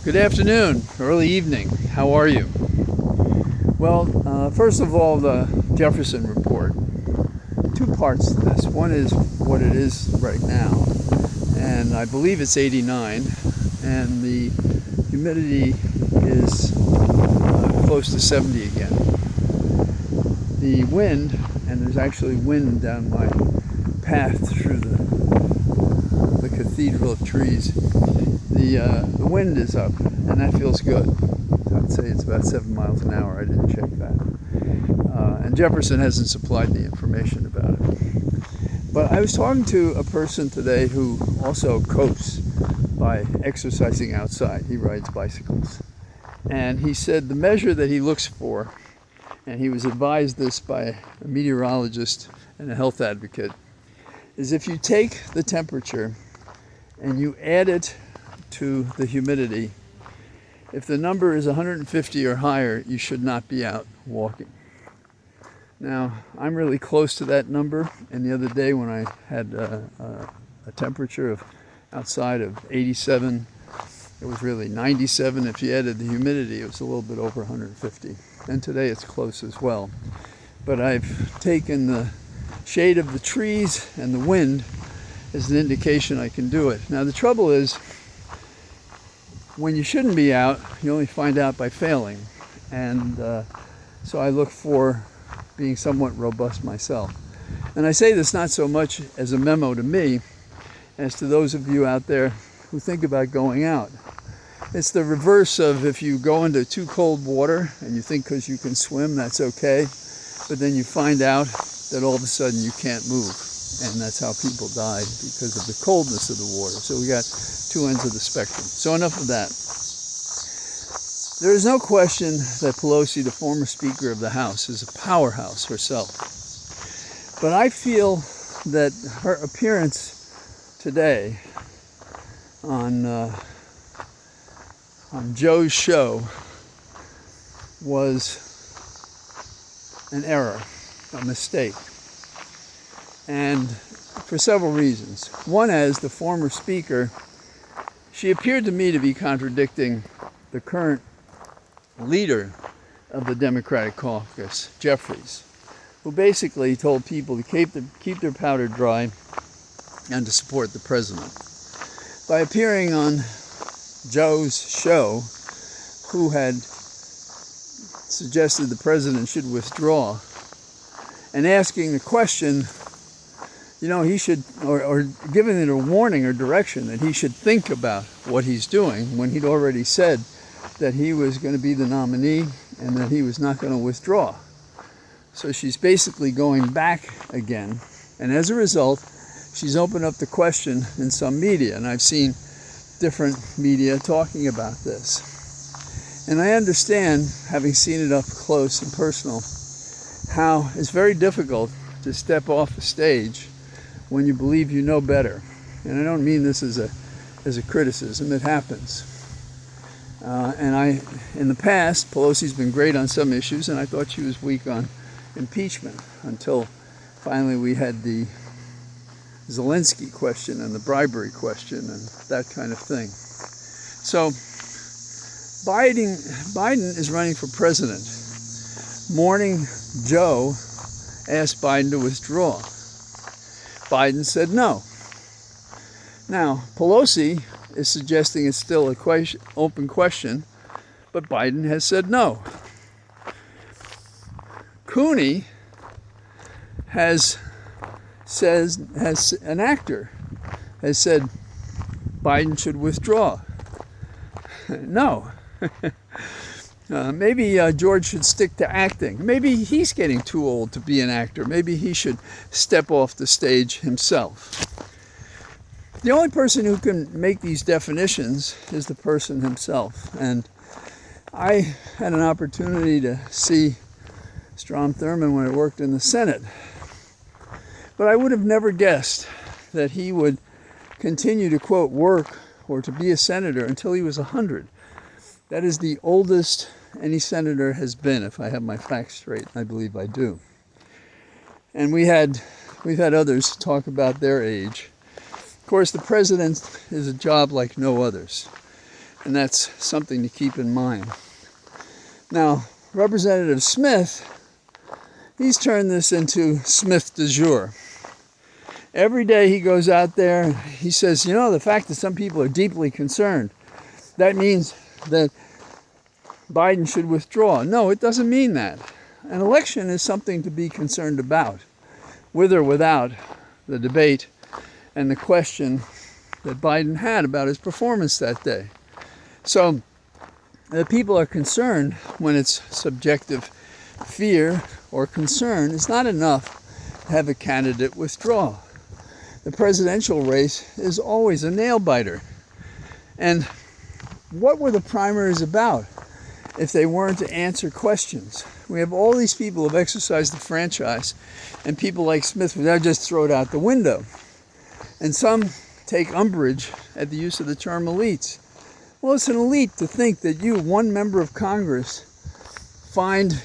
Good afternoon, early evening. How are you? Well, first of all, the Jefferson report. Two parts to this. One is what it is right now, and I believe it's 89, and the humidity is close to 70 again. The wind, and there's actually wind down my path through the cathedral of trees. The wind is up, and that feels good. I'd say it's about 7 miles an hour. I didn't check that. And Jefferson hasn't supplied the information about it. But I was talking to a person today who also copes by exercising outside. He rides bicycles. And he said the measure that he looks for, and he was advised this by a meteorologist and a health advocate, is if you take the temperature and you add it to the humidity, if the number is 150 or higher, you should not be out walking. Now, I'm really close to that number, and the other day when I had a temperature of outside of 87, it was really 97. If you added the humidity, it was a little bit over 150. And today it's close as well. But I've taken the shade of the trees and the wind as an indication I can do it. Now, the trouble is, when you shouldn't be out, you only find out by failing. And so I look for being somewhat robust myself. And I say this not so much as a memo to me, as to those of you out there who think about going out. It's the reverse of if you go into too cold water and you think because you can swim, that's okay. But then you find out that all of a sudden you can't move. And that's how people died, because of the coldness of the water. So we got two ends of the spectrum. So enough of that. There is no question that Pelosi, the former Speaker of the House, is a powerhouse herself. But I feel that her appearance today on Joe's show was an error, a mistake. And for several reasons. One, as the former speaker, she appeared to me to be contradicting the current leader of the Democratic caucus, Jeffries, who basically told people to keep their powder dry and to support the president. By appearing on Joe's show, who had suggested the president should withdraw, and asking the question, he should, or giving it a warning or direction that he should think about what he's doing, when he'd already said that he was going to be the nominee and that he was not going to withdraw. So she's basically going back again. And as a result, she's opened up the question in some media, and I've seen different media talking about this. And I understand, having seen it up close and personal, how it's very difficult to step off a stage when you believe you know better. And I don't mean this as a criticism. It happens. In the past, Pelosi's been great on some issues, and I thought she was weak on impeachment until finally we had the Zelensky question and the bribery question and that kind of thing. So Biden is running for president. Morning Joe asked Biden to withdraw. Biden said no. Now, Pelosi is suggesting it's still an open question, but Biden has said no. Cooney an actor has said Biden should withdraw. No. Maybe George should stick to acting. Maybe he's getting too old to be an actor. Maybe he should step off the stage himself. The only person who can make these definitions is the person himself. And I had an opportunity to see Strom Thurmond when I worked in the Senate. But I would have never guessed that he would continue to, quote, work or to be a senator until he was 100. That is the oldest any senator has been, if I have my facts straight. I believe I do. And we've had others talk about their age. Of course, the president is a job like no others. And that's something to keep in mind. Now, Representative Smith, he's turned this into Smith du jour. Every day he goes out there and he says, you know, the fact that some people are deeply concerned, that means that Biden should withdraw. No, it doesn't mean that. An election is something to be concerned about, with or without the debate and the question that Biden had about his performance that day. So the people are concerned when it's subjective fear or concern. It's not enough to have a candidate withdraw. The presidential race is always a nail-biter. And what were the primaries about if they weren't to answer questions? We have all these people who have exercised the franchise, and people like Smith would just throw it out the window. And some take umbrage at the use of the term elites. Well, it's an elite to think that you, one member of Congress, find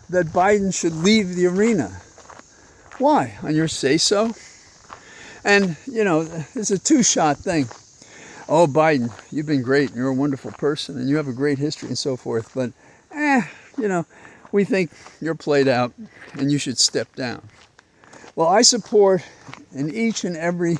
that Biden should leave the arena. Why? On your say-so? And, you know, it's a two-shot thing. Oh, Biden, you've been great, and you're a wonderful person, and you have a great history and so forth, but, you know, we think you're played out, and you should step down. Well, I support in each and every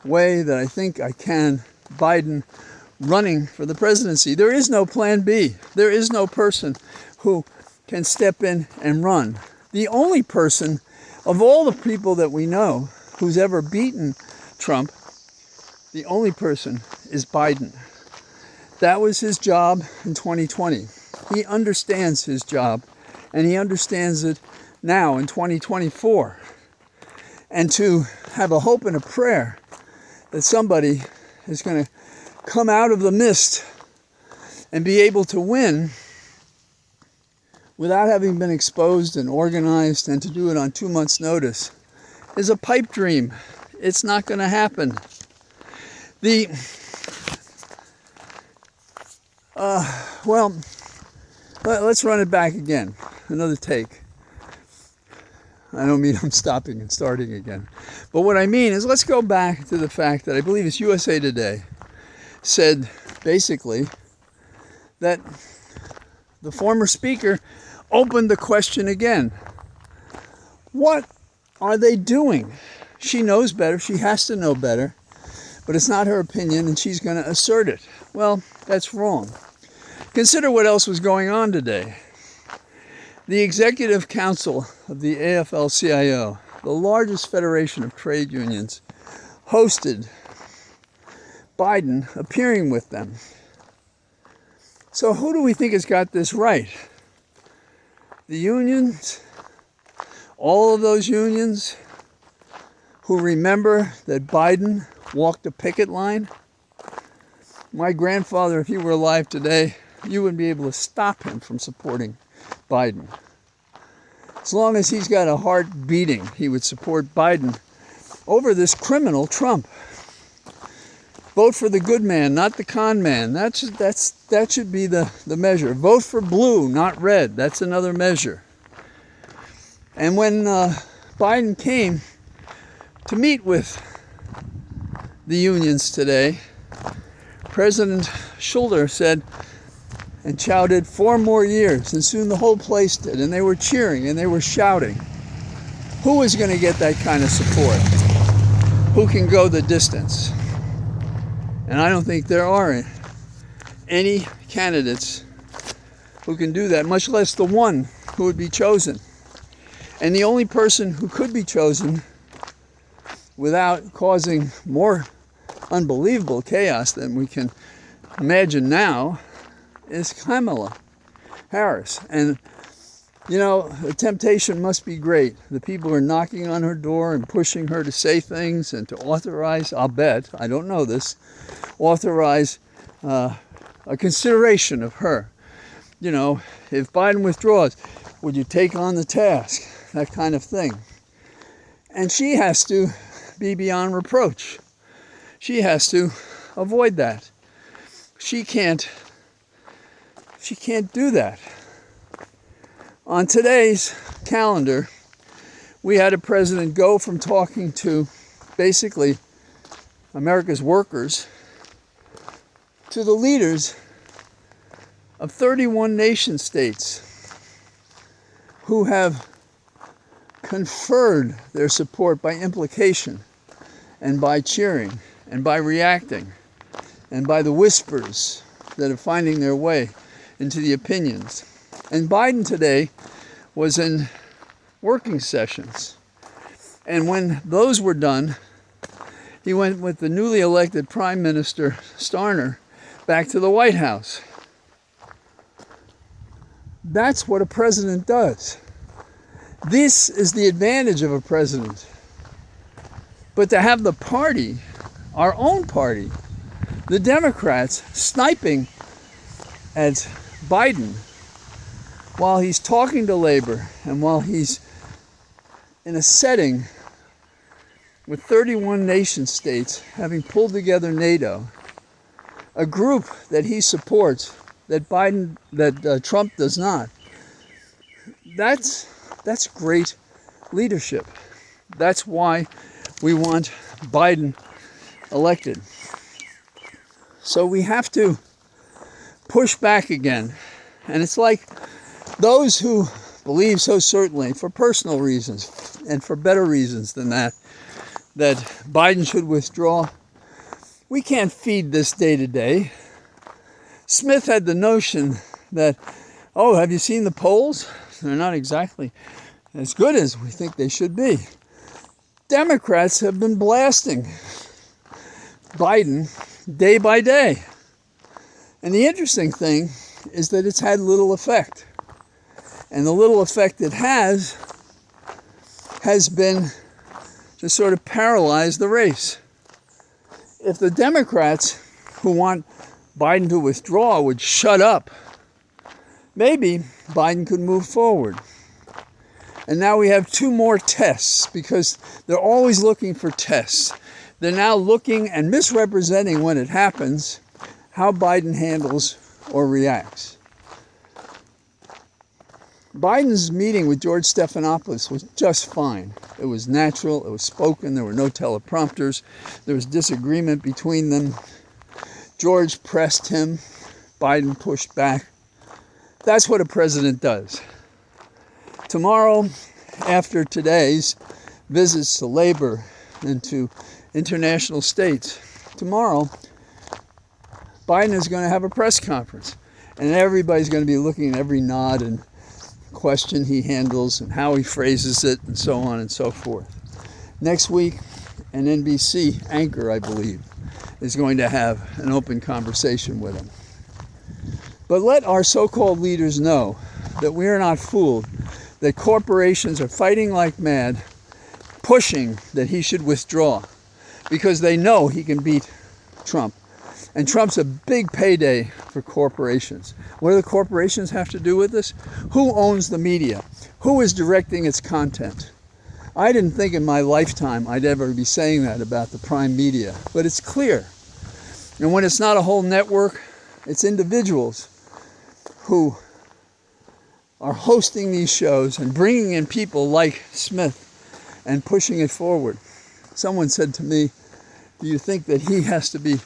way that I think I can Biden running for the presidency. There is no plan B. There is no person who can step in and run. The only person of all the people that we know who's ever beaten Trump, the only person is Biden. That was his job in 2020. He understands his job, and he understands it now in 2024. And to have a hope and a prayer that somebody is going to come out of the mist and be able to win without having been exposed and organized, and to do it on 2 months' notice is a pipe dream. It's not going to happen. Let's run it back again. Another take. I don't mean I'm stopping and starting again. But what I mean is, let's go back to the fact that I believe it's USA Today said basically that the former speaker opened the question again. What are they doing? She knows better. She has to know better. But it's not her opinion, and she's going to assert it. Well, that's wrong. Consider what else was going on today. The Executive Council of the AFL-CIO, the largest federation of trade unions, hosted Biden appearing with them. So who do we think has got this right? The unions, all of those unions who remember that Biden walked a picket line? My grandfather, if he were alive today, you wouldn't be able to stop him from supporting Biden. As long as he's got a heart beating, he would support Biden over this criminal Trump. Vote for the good man, not the con man. That should be the measure. Vote for blue, not red. That's another measure. And when Biden came to meet with the unions today, President Schulter said and shouted 4 more years, and soon the whole place did, and they were cheering and they were shouting. Who is going to get that kind of support? Who can go the distance? And I don't think there are any candidates who can do that, much less the one who would be chosen. And the only person who could be chosen without causing more unbelievable chaos than we can imagine now is Kamala Harris. And, you know, the temptation must be great. The people are knocking on her door and pushing her to say things and to authorize, I'll bet, I don't know this, authorize a consideration of her. You know, if Biden withdraws, would you take on the task? That kind of thing. And she has to be beyond reproach. She has to avoid that. She can't do that. On today's calendar, we had a president go from talking to basically America's workers to the leaders of 31 nation states who have conferred their support by implication and by cheering and by reacting and by the whispers that are finding their way into the opinions. And Biden today was in working sessions. And when those were done, he went with the newly elected Prime Minister Starner back to the White House. That's what a president does. This is the advantage of a president. But to have the party, our own party, the Democrats, sniping at Biden while he's talking to labor and while he's in a setting with 31 nation states having pulled together NATO, a group that he supports that Trump does not. That's great leadership. That's why we want Biden elected. So we have to push back again. And it's like those who believe so certainly, for personal reasons and for better reasons than that Biden should withdraw. We can't feed this day to day. Smith had the notion that, oh, have you seen the polls? They're not exactly as good as we think they should be. Democrats have been blasting Biden day by day. And the interesting thing is that it's had little effect. And the little effect it has been to sort of paralyze the race. If the Democrats who want Biden to withdraw would shut up, maybe Biden could move forward. And now we have two more tests, because they're always looking for tests. They're now looking and misrepresenting when it happens how Biden handles or reacts. Biden's meeting with George Stephanopoulos was just fine. It was natural, it was spoken, there were no teleprompters, there was disagreement between them. George pressed him, Biden pushed back. That's what a president does. Tomorrow, after today's visits to labor and to international states, tomorrow, Biden is going to have a press conference. And everybody's going to be looking at every nod and question he handles and how he phrases it and so on and so forth. Next week, an NBC anchor, I believe, is going to have an open conversation with him. But let our so-called leaders know that we are not fooled, that corporations are fighting like mad, pushing that he should withdraw, because they know he can beat Trump. And Trump's a big payday for corporations. What do the corporations have to do with this? Who owns the media? Who is directing its content? I didn't think in my lifetime I'd ever be saying that about the prime media, but it's clear. And when it's not a whole network, it's individuals who are hosting these shows and bringing in people like Smith and pushing it forward. Someone said to me, do you think that he has to be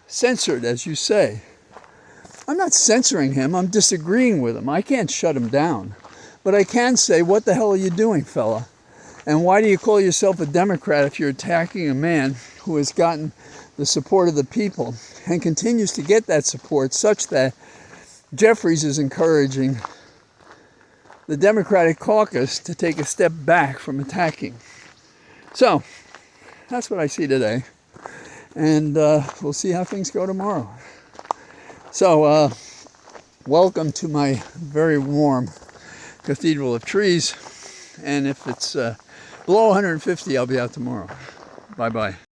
censored, as you say? I'm not censoring him, I'm disagreeing with him. I can't shut him down. But I can say, what the hell are you doing, fella? And why do you call yourself a Democrat if you're attacking a man who has gotten the support of the people and continues to get that support, such that Jeffries is encouraging the Democratic caucus to take a step back from attacking? So, that's what I see today. And we'll see how things go tomorrow. So, welcome to my very warm Cathedral of Trees. And if it's below 150, I'll be out tomorrow. Bye-bye.